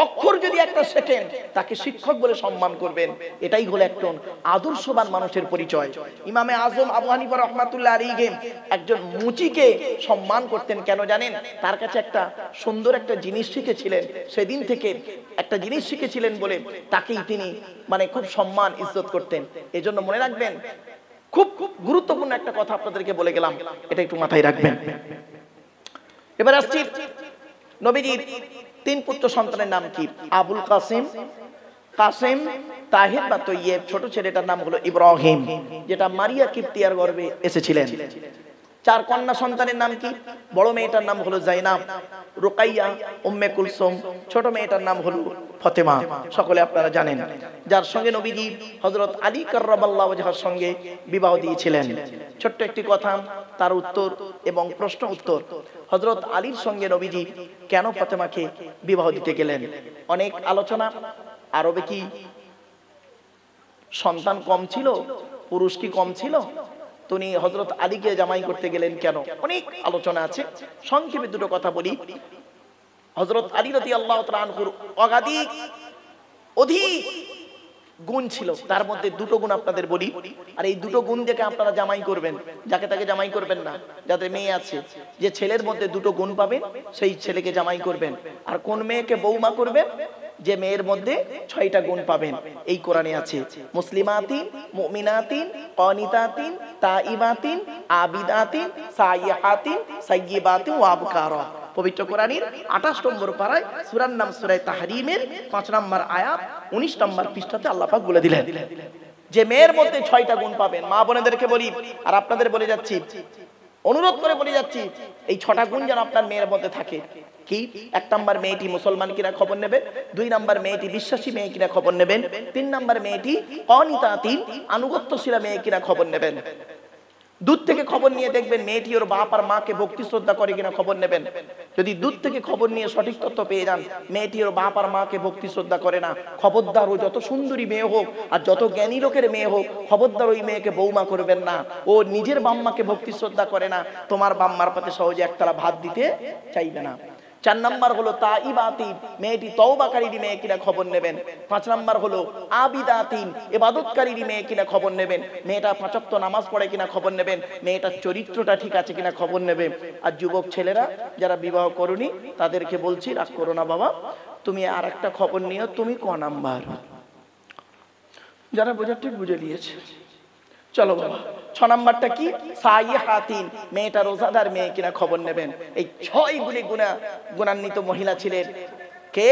অক্ষর যদি একটা শেখেন, তাকে শিক্ষক বলে সম্মান করবেন। এটাই হলো একজন আদর্শবান মানুষের পরিচয়। ইমামে আজম আবু হানিফা রাহমাতুল্লাহ আলাইহি একজন মুচিকে সম্মান করতেন, কেন জানেন? তার কাছে একটা সুন্দর একটা জিনিস শিখেছিলেন, সেদিন থেকে একটা জিনিস শিখেছিলেন বলে তাকেই তিনি মানে খুব সম্মান ইজ্জত করতেন। এজন্য মনে রাখবেন, খুব খুব গুরুত্বপূর্ণ একটা কথা আপনাদেরকে বলে গেলাম, এটা একটু মাথায় রাখবেন। এবার আসছি নবীজির 3 পুত্র সন্তানের নাম কি? আবুল কাসিম, কাসিম, তাহির বা তৈয়ব। ছোট ছেলেটার নাম হলো ইব্রাহিম, যেটা মারিয়া কিপ্তিয়ার গর্ভে এসেছিলেন। 4 কন্যা সন্তানের নাম কি? বড় মেয়েটার নাম হলো জাইনাব, রুকাইয়া, উম্মে কুলসুম। ছোট মেয়েটার নাম হলো ফাতেমা, সকলে আপনারা জানেন, যার সঙ্গে নবীজি হযরত আলী কাররামাল্লাহু ওয়াজহার সঙ্গে বিবাহ দিয়েছিলেন। ছোট্ট একটি কথা, তার উত্তর এবং প্রশ্ন উত্তর। হযরত আলীর সঙ্গে নবীজি কেন ফাতেমাকে বিবাহ দিতে গেলেন? অনেক আলোচনা। আরবে কি সন্তান কম ছিল? পুরুষ কি কম ছিল? তিনি হযরত আলীকে জামাই করতে গেলেন কেন? অনেক আলোচনা আছে, সংক্ষেপে দুটো কথা বলি। হযরত আলী রাদিয়াল্লাহু তাআলা আনহুর অধিক গুণ ছিল, তার মধ্যে দুটো গুণ আপনাদের বলি। আর এই দুটো গুণ দেখে আপনারা জামাই করবেন, যাকে তাকে জামাই করবেন না। যাদের মেয়ে আছে, যে ছেলের মধ্যে দুটো গুণ পাবেন সেই ছেলেকে জামাই করবেন। আর কোন মেয়েকে বৌমা করবেন? যে মেয়ের মধ্যে 6টা গুণ পাবেন। এই কোরআনে আছে, মুসলিমাতিন, মুমিনাতিন, কানিতাতিন, তাইবাতিন, আবিদাতিন, সাইয়্যিহাতিন, সাইয়্যিবাতিন ওয়া আবকারা। পবিত্র কোরআনের 28 নম্বর পারায়, সূরার নাম সূরা তাহরিমের 5 নম্বর আয়াত, 19 নম্বর পৃষ্ঠাতে আল্লাহ পাক বলে দিলেন যে মেয়ের মধ্যে 6টা গুণ পাবেন। মা বোনেদেরকে বলি আর আপনাদের বলে যাচ্ছি, অনুরোধ করে বলে যাচ্ছি, এই 6টা গুণ যেন আপনার মেয়ের মধ্যে থাকে। কি? 1 নম্বর, মেয়েটি মুসলমান কিনা খবর নেবেন। 2 নম্বর, মেয়েটি বিশ্বাসী মেয়ে কিনা খবর নেবেন। 3 নম্বর, মেয়েটি কানিতাতিন, আনুগত্যশীল মেয়ে কিনা খবর নেবেন। দূর থেকে খবর নিয়ে দেখবেন মেয়েটি ওর বাপ আর মাকে ভক্তি শ্রদ্ধা করে কিনা খবর নেবেন। যদি দূর থেকে খবর নিয়ে সঠিক তথ্য পেয়ে যান মেয়েটি ওর বাপ আর মাকে ভক্তি শ্রদ্ধা করে না, খবরদার ও যত সুন্দরী মেয়ে হোক আর যত জ্ঞানী লোকের মেয়ে হোক, খবরদার ওই মেয়েকে বৌমা করবেন না। ও নিজের বাম্মাকে ভক্তি শ্রদ্ধা করে না, তোমার বাম্মার পাতে সহজে একতলা ভাত দিতে চাইবে না। 4 নম্বর হলো তাইবাতিন, মেয়েটি তওবাকারী মেয়ে কিনা খবর নেবেন। 5 নম্বর হলো আবিদাতিন, ইবাদতকারী মেয়ে কিনা খবর নেবেন। মেয়েটা 5 ওয়াক্ত নামাজ পড়ে কিনা খবর নেবেন। মেয়েটার চরিত্রটা ঠিক আছে কিনা খবর নেবেন। আর যুবক ছেলেরা যারা বিবাহ করনি তাদেরকে বলছি, রাগ করো না বাবা, তুমি আর একটা খবর নিও, তুমি ক নাম্বার? যারা বোঝার ঠিক বুঝে নিয়েছে। চলো বাবা, 6 নাম্বারটা কি? সাইয়্যিহাতিন, মেয়েটা রোজাদার মেয়ে কিনা খবর নেবেন। এই 6 গুণে গুণান্বিত মহিলা ছিলেন কে?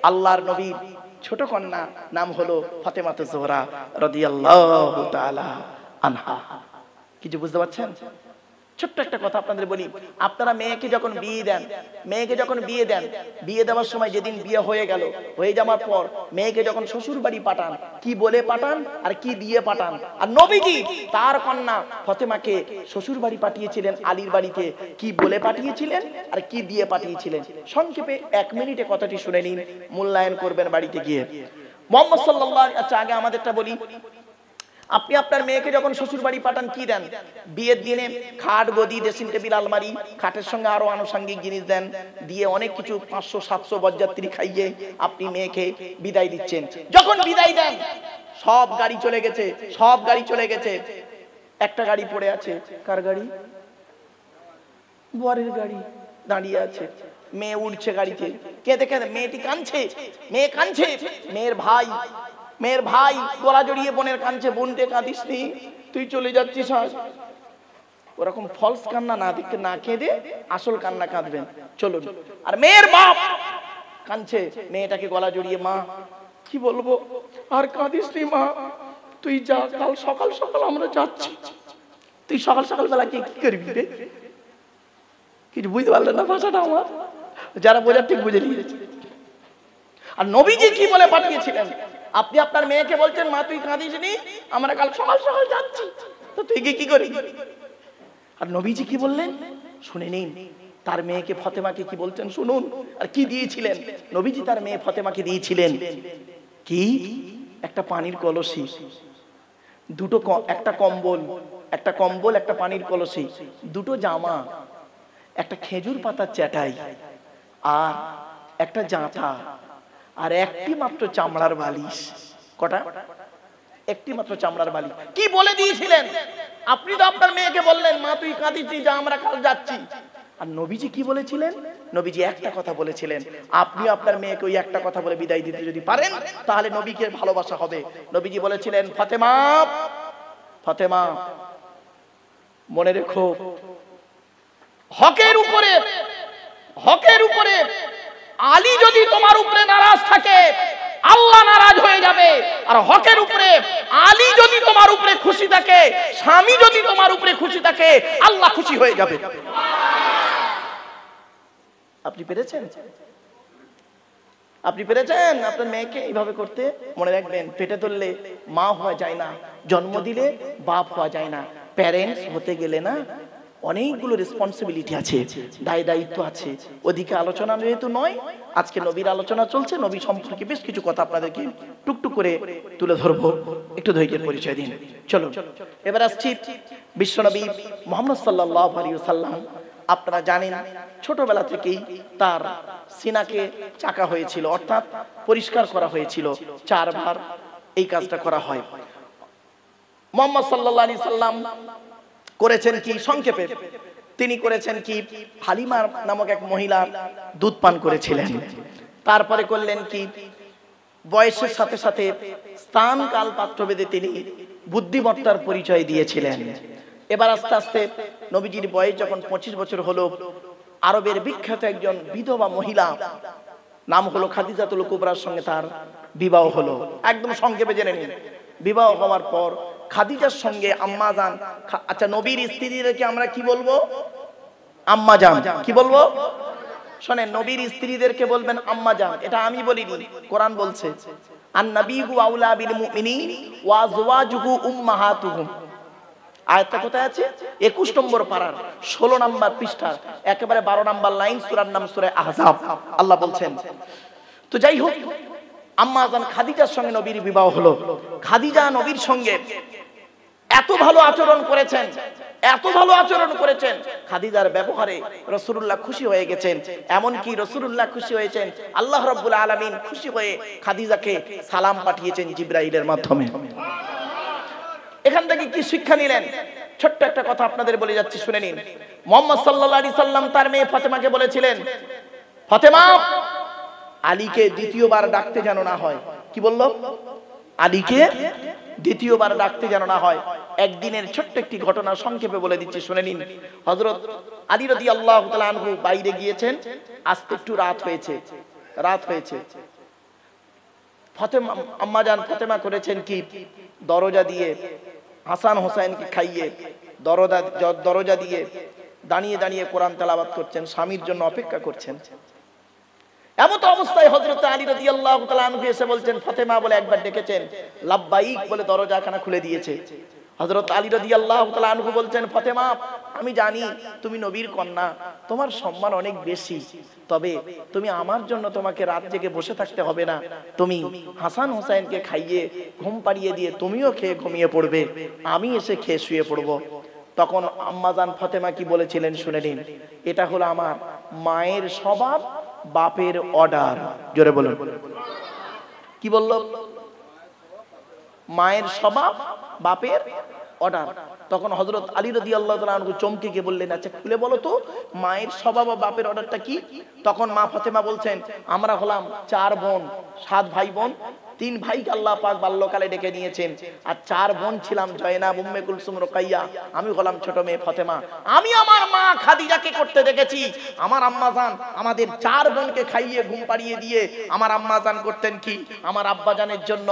আল্লাহর নবীর ছোট কন্যা, নাম হলো ফাতেমাতুজ জোহরা রাদিয়াল্লাহু তাআলা আনহা। কিছু বুঝতে পারছেন? ছোট্ট একটা কথা আপনাদের বলি, আপনারা মেয়েকে যখন বিয়ে দেন, বিয়ে দেওয়ার সময় যেদিন বিয়ে হয়ে গেল, হয়ে যাওয়ার পর মেয়েকে যখন শ্বশুর বাড়ি পাঠান, কি বলে পাঠান আর কি দিয়ে পাঠান? আর নবীজি তার কন্যা ফাতেমাকে শ্বশুর বাড়ি পাঠিয়েছিলেন আলীর বাড়িতে, কি বলে পাঠিয়েছিলেন আর কি দিয়ে পাঠিয়েছিলেন? সংক্ষেপে 1 মিনিটে কথাটি শুনে নিন, মূল্যায়ন করবেন বাড়িতে গিয়ে। মুহাম্মদ সাল্লাল্লাহু আলাইহি, আচ্ছা আগে আমাদেরটা বলি, আপনি আপনার মেয়েকে যখন শ্বশুর বাড়ি পাঠান কি দেন? বিয়ের দিনে খাট, গদি, ড্রেসিং টেবিল, আলমারি, খাটের সঙ্গে আরো আনুষঙ্গিক জিনিস দেন, দিয়ে অনেক কিছু 500-700 বরযাত্রী খাইয়ে আপনি মেয়েকে বিদায় দিচ্ছেন। যখন বিদায় দেন সব গাড়ি চলে গেছে, একটা গাড়ি পড়ে আছে। কার গাড়ি? বরের গাড়ি দাঁড়িয়ে আছে। মেয়ে উঠছে গাড়িতে, কেঁদে কেঁদে, মেয়েটি কাঁদছে, মেয়ে কাঁদছে। মেয়ের ভাই গলা জড়িয়ে বোনের কাঁদছে, বোনকে কাঁদিস নি, তুই চলে যাচ্ছিস আজ। ওরকম ফলস কান্না না কেঁদে আসল কান্না কাঁদবেন, চলুন। আর মেয়ের বাপ কাঁদছে, মেয়েটাকে গলা জড়িয়ে, মা কি বলবো, আর কাঁদিস নি মা, তুই যা, কাল সকাল সকাল আমরা যাচ্ছি। তুই সকাল সকাল বেলা কি করবি রে? কিছু বুঝতে পারলেন না ভাষাটা আমার? যারা বোঝার ঠিক বুঝে নিয়েছে। আর নবীজি কি বলে পাঠিয়েছিলেন? আপনি আপনার মেয়েকে বলছেন, মা তুই কাঁদিস নি, আমরা কাল সকাল সকাল যাচ্ছি, তো তুই কি করবি? আর নবীজি কি বললেন শুনে নিন। তার মেয়েকে ফাতেমাকে কি বলছেন শুনুন। আর কি দিয়েছিলেন নবীজি? তার মেয়ে ফাতেমাকে দিয়েছিলেন কি? একটা পানির কলসি, একটা কম্বল, একটা পানির কলসি, 2টো জামা, একটা খেজুর পাতার চাটাই, আর একটা জাঁতা, আর একটি মাত্র চামড়ার বালিশ। কটা? একটি মাত্র চামড়ার বালিশ। কি বলে দিয়েছিলেন? আপনি তো আপনার মেয়েকে বললেন, মা তুই কাঁদিস, যা আমরা কাল যাচ্ছি। আর নবীজি কি বলেছিলেন? নবীজি একটা কথা বলেছিলেন, আপনি আপনার মেয়েকে ওই একটা কথা বলে বিদায় দিতে যদি পারেন, তাহলে নবীকে ভালোবাসা হবে। নবীজি বলেছিলেন, ফাতেমা, ফাতেমা মনে রেখো, হকের উপরে আলী যদি তোমার উপরে নারাজ থাকে, আল্লাহ নারাজ হয়ে যাবে। আর হকের উপরে আলী যদি তোমার উপরে খুশি থাকে, স্বামী যদি তোমার উপরে খুশি থাকে, আল্লাহ খুশি হয়ে যাবে। আপনি পেরেছেন? আপনি পেরেছেন আপনার মেয়েকে এইভাবে করতে? মনে রাখবেন, পেটে তুললে মা হওয়া যায় না, জন্ম দিলে বাপ হওয়া যায় না। প্যারেন্টস হতে গেলে না অনেকগুলো রেসপন্সিবিলিটি আছে, দায় দায়িত্ব আছে। ওদিকে আলোচনা যেহেতু নয়, আজকে নবীর আলোচনা চলছে, নবী সম্পর্কে বেশ কিছু কথা আপনাদেরকে টুকটুক করে তুলে ধরবো। একটু ধৈর্যের পরিচয় দিন। চলো এবার আসছি বিশ্বনবী মুহাম্মদ সাল্লাল্লাহু আলাইহি ওয়াসাল্লাম। আপনারা জানেন ছোটবেলা থেকেই তার সিনাকে চাকা হয়েছিল, অর্থাৎ পরিষ্কার করা হয়েছিল। 4 বার এই কাজটা করা হয়। মুহাম্মদ সাল্লাল্লাহু আলাইহি সাল্লাম করেছেন কি? সংক্ষেপে তিনি করেছেন কি? হালিমা নামক এক মহিলার দুধ পান করেছিলেন। তারপরে করলেন কি? বয়সের সাথে সাথে স্থান কাল পাত্র ভেদে তিনি বুদ্ধিমত্তার পরিচয় দিয়েছিলেন। এবার আস্তে আস্তে নবীজির বয়স যখন 25 বছর হলো, আরবের বিখ্যাত একজন বিধবা মহিলা নাম হলো খাদিজাতুল কুবরার সঙ্গে তার বিবাহ হলো। একদম সংক্ষেপে জেনে নিন। বিবাহ হওয়ার পর খাদিজার সঙ্গে আম্মা জান, আচ্ছা নবীর স্ত্রীদেরকে আমরা কি বলবো? আম্মা জান। কি বলবো? শোনেন, নবীর স্ত্রীদেরকে বলবেন আম্মা জান। এটা আমি বলিনি, কোরআন বলছে, আন-নাবিয়্যু আউলা বিল মুমিনিন ওয়া আযওয়াজুহু উম্মাহাতুহুম। আয়াতটা কোথায় আছে? 21 নম্বর পারার 16 নম্বর পৃষ্ঠার একেবারে 12 নম্বর লাইন, সূরার নাম সূরা আহজাব। আল্লাহ বলছেন। তো যাই হোক, আম্মা জান খাদিজার সঙ্গে নবীর বিবাহ হলো। খাদিজা নবীর সঙ্গে এত ভালো আচরণ করেছেন, এত ভালো আচরণ করেছেন, খাদিজার ব্যবহারে রাসূলুল্লাহ খুশি হয়ে গেছেন। এমন কি রাসূলুল্লাহ খুশি হয়েছেন, আল্লাহ রাব্বুল আলামিন খুশি হয়ে খাদিজাকে সালাম পাঠিয়েছেন জিবরাইলের মাধ্যমে। এখান থেকে কি শিক্ষা নিলেন? ছোট্ট একটা কথা আপনাদের বলে যাচ্ছি, শুনে নিন। মুহাম্মদ সাল্লাল্লাহু আলাইহি সাল্লাম তার মেয়ে ফাতেমাকে বলেছিলেন, ফাতেমা, আলীকে দ্বিতীয়বার ডাকতে যেন না হয়। কি বললো? আলীকে দ্বিতীয়বার ডাকতে যেন না হয়। একদিনের ছোট্ট একটি ঘটনা সংক্ষেপে বলে দিচ্ছি, শুনে নিন। হযরত আলী রাদিয়াল্লাহু তাআলা আনহু বাইরে গিয়েছেন, আস্তে একটু রাত হয়েছে। ফাতেমা, আম্মা জান ফাতেমা করেছেন কি? দরজা দিয়ে হাসান হোসেনকে খাইয়ে দরজা দিয়ে দাঁড়িয়ে দাঁড়িয়ে কোরআন তেলাওয়াত করছেন, স্বামীর জন্য অপেক্ষা করছেন। এমন অবস্থায় হযরত আলী রাদিয়াল্লাহু তাআলা আনহু এসে বলছেন, ফাতেমা বলে একবার ডেকেছেন, লাব্বাইক বলে দরজাখানা খুলে দিয়েছে। হযরত আলী রাদিয়াল্লাহু তাআলা আনহু বলছেন, ফাতেমা, আমি জানি তুমি নবীর কন্যা, তোমার সম্মান অনেক বেশি, তবে তুমি আমার জন্য তোমাকে রাত জেগে বসে থাকতে হবে না। তুমি হাসান হোসেনকে খাইয়ে ঘুম পাড়িয়ে দিয়ে তুমিও খেয়ে ঘুমিয়ে পড়বে, আমি এসে খেয়ে শুয়ে পড়ব। তখন আম্মাজান ফাতেমা কি বলেছিলেন শুনে নিন। এটা হলো আমার মায়ের স্বভাব, বাপের অর্ডার। জোরে বলুন। কি বলল? মায়ের স্বভাব, বাপের অর্ডার। তখন হযরত আলী রাদিয়াল্লাহু তাআলা আনহু চমকে গিয়ে বললেন, আচ্ছা খুলে বলো তো মায়ের স্বভাব ও বাপের অর্ডারটা কি? তখন মা ফাতেমা বলছেন, আমরা হলাম 4 বোন, 7 ভাই বোন। 3 ভাইকে আল্লাহ পাক বাল্যকালে ডেকে নিয়েছেন, আর 4 বোন ছিলাম জয়নাব, উম্মে কুলসুম, রুকাইয়া, আমি হলাম ছোট মেয়ে ফাতেমা। আমি আমার মা খাদিজাকে করতে দেখেছি। আমার আম্মা জান আমাদের 4 বোনকে খাইয়ে ঘুম পাড়িয়ে দিয়ে আমার আম্মা জান করতেন কি? আমার আব্বা জানের জন্য,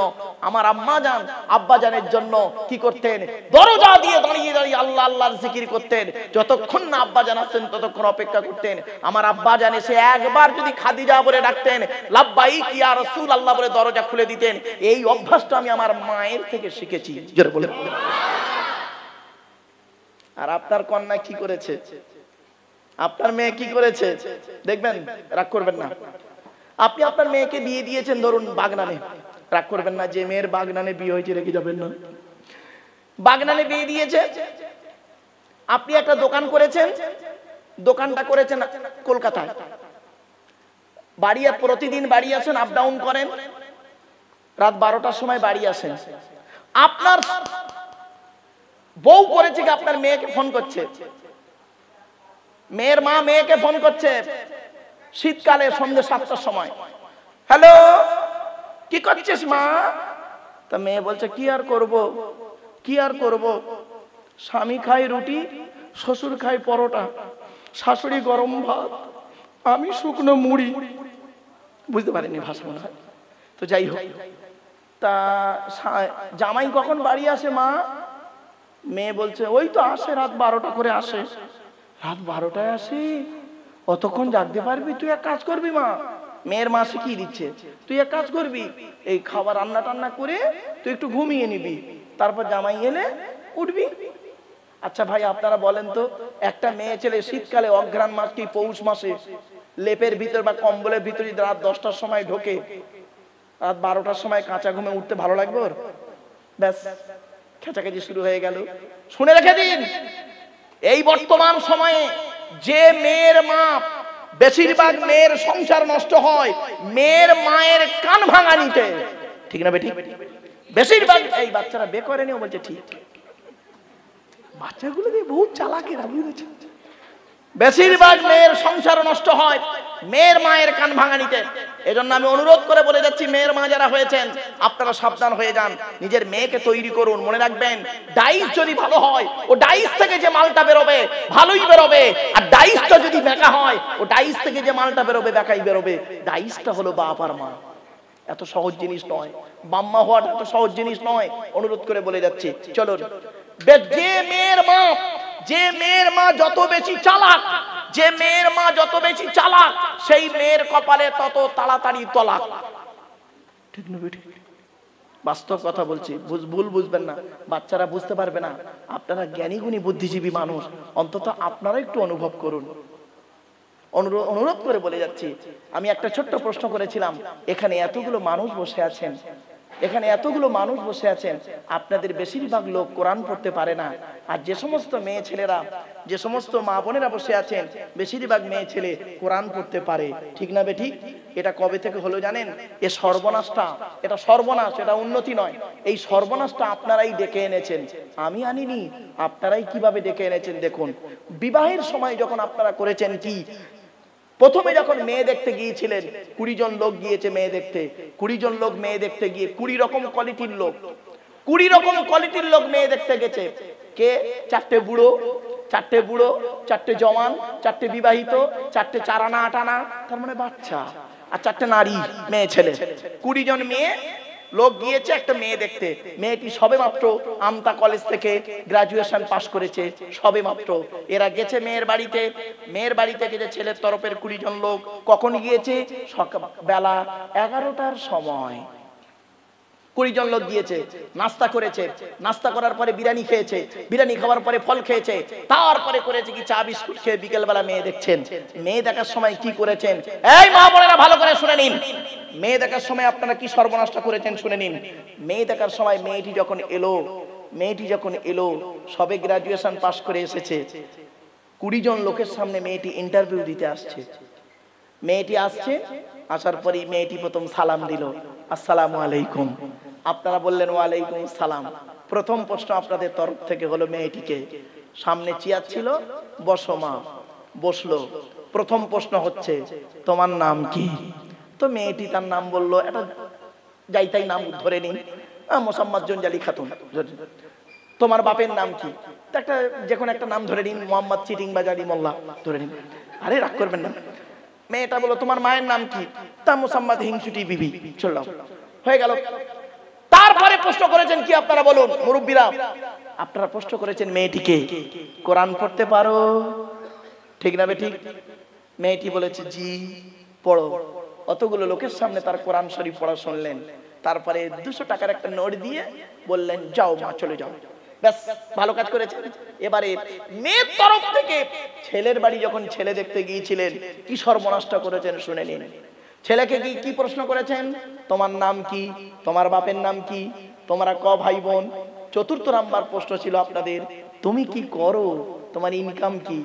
আমার আম্মা জান আব্বা জানের জন্য কি করতেন? দরজা দিয়ে দাঁড়িয়ে দাঁড়িয়ে আল্লাহ আল্লাহর জিকির করতেন। যতক্ষণ না আব্বা জান আসতেন ততক্ষণ অপেক্ষা করতেন। আমার আব্বা জান এসে একবার যদি খাদিজা বলে ডাকতেন, লাব্বাইক ইয়া রাসূলুল্লাহ বলে দরজা খুলে দিতেন। এই অভ্যাসটা আমি আমার মায়ের থেকে শিখেছি। জোরে বলে। আর আপনার কন্যা কি করেছে? আপনার মেয়ে কি করেছে? দেখবেন, রাগ করবেন না। আপনি আপনার মেয়েকে বিয়ে দিয়েছেন ধরুন বাগনানে, রাগ করবেন না, যে মেয়ের বাগনানে বিয়ে হয়েছে রেখে যাবেন না। বাগনানে বিয়ে দিয়েছে, আপনি একটা দোকান করেছেন, দোকানটা করেছেন কলকাতায়, বাড়ি প্রতিদিন বাড়ি আসেন, আপ ডাউন করেন, রাত 12টার সময় বাড়ি আসেন। আপনার বউ করেছে কি আপনার মেয়েকে ফোন করছে, মেয়ের মা মেয়েকে ফোন করছে শীতকালে সন্ধ্যে 7টার সময়, হ্যালো কি করছিস মা? তা মেয়ে বলছে কি আর করব, কি আর করব, স্বামী খায় রুটি, শ্বশুর খায় পরোটা, শাশুড়ি গরম ভাত, আমি শুকনো মুড়ি। বুঝতে পারিনি ভাষা মনে হয়, তো যাই হোক। তা জামাই কখন বাড়ি আসে মা? মেয়ে বলছে ওই তো আসে রাত 12টা করে আসে। রাত 12টায় আসে, অতক্ষণ জাগতে পারবি? তুই এক কাজ করবি মা, মেয়ের মা শিখিয়ে দিচ্ছে, তুই এক কাজ করবি, এই খাবার রান্না টান্না করে তুই একটু ঘুমিয়ে নিবি, তারপর জামাই এলে উঠবি। আচ্ছা ভাই আপনারা বলেন তো, একটা মেয়ে ছেলে শীতকালে অঘ্রাণ মাস কি পৌষ মাসে লেপের ভিতর বা কম্বলের ভিতরে রাত 10টার সময় ঢোকে, রাত 12টার সময় কাঁচা ঘুমে উঠতে ভালো লাগবে ওর? ব্যাস খেচাখেচি শুরু হয়ে গেল। শুনে রেখে দিন, এই বর্তমান সময়ে যে মেয়ের মা, বেশিরভাগ মেয়ের সংসার নষ্ট হয় মেয়ের মায়ের কান ভাঙানিতে, ঠিক না বেটি? বেশিরভাগ এই বাচ্চারা বে করেনি, বলছে ঠিক, বাচ্চাগুলো দিয়ে বহুত চালাকেরা, বুঝেছেন? বেশিরভাগ মেয়ের সংসার নষ্ট হয় মেয়ের মায়ের কান ভাঙানিতে। এজন্য আমি অনুরোধ করে বলে যাচ্ছি, মেয়ের মা যারা হয়েছেন আপনারা সাবধান হয়ে যান, নিজের মেয়েকে তৈরি করুন। মনে রাখবেন, ডাইস যদি ভালো হয় ও ডাইস থেকে যে মালটা বেরোবে ভালোই বেরোবে, আর ডাইসটা যদি বেকা হয় ও ডাইস থেকে যে মালটা বেরোবে বেকাই বেরোবে। ডাইসটা হলো বাপ আর মা, এত সহজ জিনিস নয়, বাম্মা হওয়াটা এত সহজ জিনিস নয়। অনুরোধ করে বলে যাচ্ছি, চলুন। যে মেয়ের মা যত বেশি চালাক, যে মেয়ের মা যত বেশি চালাক, সেই মেয়ের কপালে তত তাড়াতাড়ি তলাক। ঠিক না বেটি? বাস্তব কথা বলছি, ভুল বুঝবেন না, বাচ্চারা বুঝতে পারবে না। আপনারা জ্ঞানী গুণী বুদ্ধিজীবী মানুষ, অন্তত আপনারা একটু অনুভব করুন। অনুরোধ করে বলে যাচ্ছি, আমি একটা ছোট্ট প্রশ্ন করেছিলাম, এখানে এতগুলো মানুষ বসে আছেন, এখানে এতগুলো মানুষ বসে আছেন, আপনাদের বেশিরভাগ লোক কোরআন পড়তে পারে না। আর যে সমস্ত মেয়ে ছেলেরা, যে সমস্ত মা বোনেরা বসে আছেন, বেশিরভাগ মেয়ে ছেলে কোরআন পড়তে পারে, ঠিক না বেঠি? এটা কবে থেকে হলো জানেন? এ সর্বনাশটা, এটা সর্বনাশ, এটা উন্নতি নয়। এই সর্বনাশটা আপনারাই ডেকে এনেছেন, আমি আনিনি। আপনারাই কিভাবে ডেকে এনেছেন দেখুন। বিবাহের সময় যখন আপনারা করেছেন কি, প্রথমে যখন মেয়ে দেখতে গিয়েছিলেন, 20 জন লোক গিয়েছে মেয়ে দেখতে, 20 জন লোক মেয়ে দেখতে গিয়ে 20 রকম কোয়ালিটির লোক, 20 রকম কোয়ালিটির লোক মেয়ে দেখতে গেছে। কে? 4টে বুড়ো, 4টে জওয়ান, 4টে বিবাহিত, 4টে 4 আনা 8 আনা, তার মানে বাচ্চা, আর 4টে নারী, মেয়ে ছেলে। 20 জন মেয়ে লোক গিয়েছে একটা মেয়ে দেখতে। মেয়েটি সবে মাত্র আমতা কলেজ থেকে গ্রাজুয়েশন পাশ করেছে, সবে মাত্র। এরা গেছে মেয়ের বাড়িতে, মেয়ের বাড়িতে গেছে ছেলের তরফের 20 জন লোক। কখন গিয়েছে? বেলা 11টার সময় 20 জন লোক গিয়েছে, নাস্তা করেছে, নাস্তা করার পরে বিরিয়ানি খেয়েছে, বিরিয়ানি খাওয়ার পরে ফল খেয়েছে, তারপরে করেছে কি চা বিস্কুট খেয়ে বিকেল বেলা মেয়ে দেখছেন। মেয়ে দেখার সময় কি করেছেন? এই মা বোনেরা ভালো করে শুনে নিন, মেয়ে দেখার সময় আপনারা কি সর্বনাশটা করেছেন শুনে নিন। মেয়ে দেখার সময় মেয়েটি যখন এলো, সবে গ্রাজুয়েশন পাশ করে এসেছে, 20 জন লোকের সামনে মেয়েটি ইন্টারভিউ দিতে আসছে। মেয়েটি আসছে, আসার পরে মেয়েটি প্রথম সালাম দিল, আসসালামু আলাইকুম। আপনারা বললেন ওয়ালাইকুম সালাম। প্রথম প্রশ্ন আপনাদের তরফ থেকে হলো মেয়েটিকে, সামনে চেয়ার ছিল, বসো মা। বসলো। প্রথম প্রশ্ন হচ্ছে, তোমার নাম কি? তো মেয়েটি তার নাম বললো, এটা যাই তাই নাম ধরে নিন, মোসাম্মদ জঞ্জালি খাতুন। তোমার বাপের নাম কি? একটা যে কোনো একটা নাম ধরে নিন, মোহাম্মদ চিটিং বাজারি মোল্লা ধরে নিন। আরে রাগ করবেন না। মেয়েটা বললো, তোমার মায়ের নাম কি? তা মোসাম্মদ হিংসুটি বিবি। চললাম, হয়ে গেল। তারপরে প্রশ্ন করেছেন কি আপনারা বলুন মুরব্বীরা? আপনারা প্রশ্ন করেছেন মেয়েটিকে, কোরআন পড়তে পারো? ঠিক না বেঠিক? মেয়েটি বলেছে জি, পড়ো। অতগুলো লোকের সামনে তার কোরআন শরীফ পড়া শুনলেন। তারপরে 200 টাকার একটা নোট দিয়ে বললেন, যাও মা, চলে যাও। ব্যাস, ভালো কাজ করেছেন। এবারে মেয়ের তরফ থেকে ছেলের বাড়ি যখন ছেলে দেখতে গিয়েছিলেন, কি সর্বনাশটা করেছেন শুনে নিন। ছেলেকে কি প্রশ্ন করেছেন? তোমার নাম কি? তোমার বাপের নাম কি? তোমরা ক ভাই বোন? 4র্থ নাম্বার প্রশ্ন ছিল আপনাদের, তুমি কি করো? তোমার ইনকাম কি?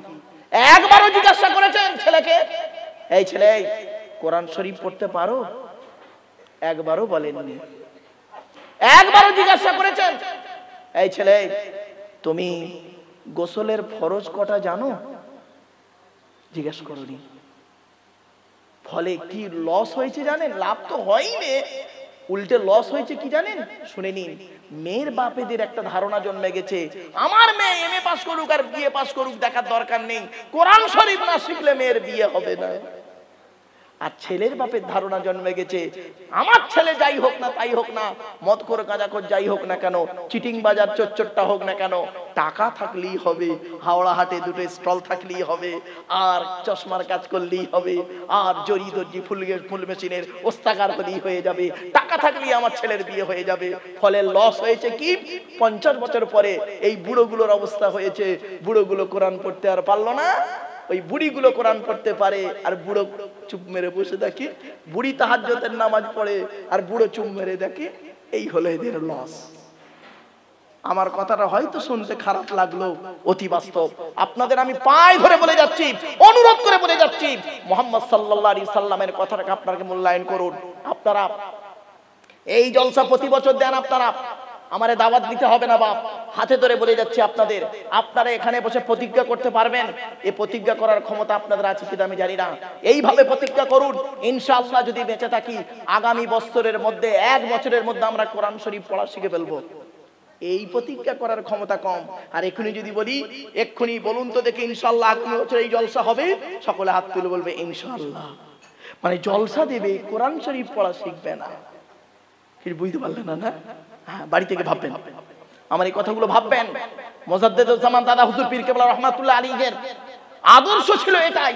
একবারও জিজ্ঞাসা করেছেন ছেলেকে, এই ছেলে কোরআন শরীফ পড়তে পারো? একবারও বলেননি। একবারও জিজ্ঞাসা করেছেন, এই ছেলে তুমি গোসলের ফরজ কটা জানো? জিজ্ঞাসা করনি। ফলে কি লস হয়েছে জানেন? লাভ তো হয়নি, উল্টে লস হয়েছে কি জানেন? শুনে নিন। মেয়ের বাপেদের একটা ধারণা জন্মে গেছে, আমার মেয়ে এমএ পাস করুক আর বিএ পাস করুক দেখার দরকার নেই, কোরআন শরীফ না শিখলে মেয়ের বিয়ে হবে না। আর ছেলের বাপের ধারণা জন্মে গেছে, আমার ছেলে যাই হোক না তাই হোক না, মদ করে গাঁজা করে যাই হোক না কেন, চিটিং বাজার চোরটা হোক না কেন, টাকা থাকলেই হবে, হাওড়া হাটে দুটো স্টল থাকলেই হবে, আর চশমার কাজ করলেই হবে, আর জরি দর্জি ফুল মেশিনের ওস্তাকার হলেই হয়ে যাবে, টাকা থাকলেই আমার ছেলের বিয়ে হয়ে যাবে। ফলে লস হয়েছে কি, 50 বছর পরে এই বুড়োগুলোর অবস্থা হয়েছে, বুড়োগুলো কোরআন পড়তে আর পারলো না, ওই বুড়িগুলো কোরআন পড়তে পারে আর বুড়ো চুপ মেরে বসে দেখে, বুড়ি তাহাজ্জুদের নামাজ পড়ে আর বুড়ো চুপ মেরে দেখে। এই হলো এদের লস। আমার কথাটা হয়তো শুনতে খারাপ লাগলো, অতি বাস্তব। আপনাদের আমি পায়ে ধরে বলে যাচ্ছি, অনুরোধ করে বলে যাচ্ছি, মুহাম্মদ সাল্লাল্লাহু আলাইহি সাল্লামের কথাটাকে আপনারা মূল্যায়ন করুন। আপনারা এই জলসা প্রতি বছর দেন, আপনারা আমারে দাওয়াত দিতে হবে না বাপ, হাতে ধরে বলে যাচ্ছি আপনাদের, আপনারা এখানে বসে প্রতিজ্ঞা করতে পারবেন? এই প্রতিজ্ঞা করার ক্ষমতা আপনাদের আছে কিনা আমি জানি না। এইভাবে প্রতিজ্ঞা করুন, ইনশাআল্লাহ যদি বেঁচে থাকি আগামী বছরের মধ্যে, 1 বছরের মধ্যে আমরা কোরআন শরীফ পড়া শিখে ফেলবো। এই প্রতিজ্ঞা করার ক্ষমতা কম। আর এক্ষুনি যদি বলি, এক্ষুনি বলুন তো দেখি ইনশাআল্লাহ আগামী বছর এই জলসা হবে, সকলে হাত তুলে বলবে ইনশাআল্লাহ। মানে জলসা দেবে, কোরআন শরীফ পড়া শিখবে না। কি বুঝতে পারলেন না? হ্যাঁ, বাড়ি থেকে ভাববেন, আমার এই কথাগুলো ভাববেন। মোজাদ্দেদুজ্জামান দাদা হুজুর পীর কেবলা রহমাতুল্লাহ আলাইহির আদর্শ ছিল এটাই।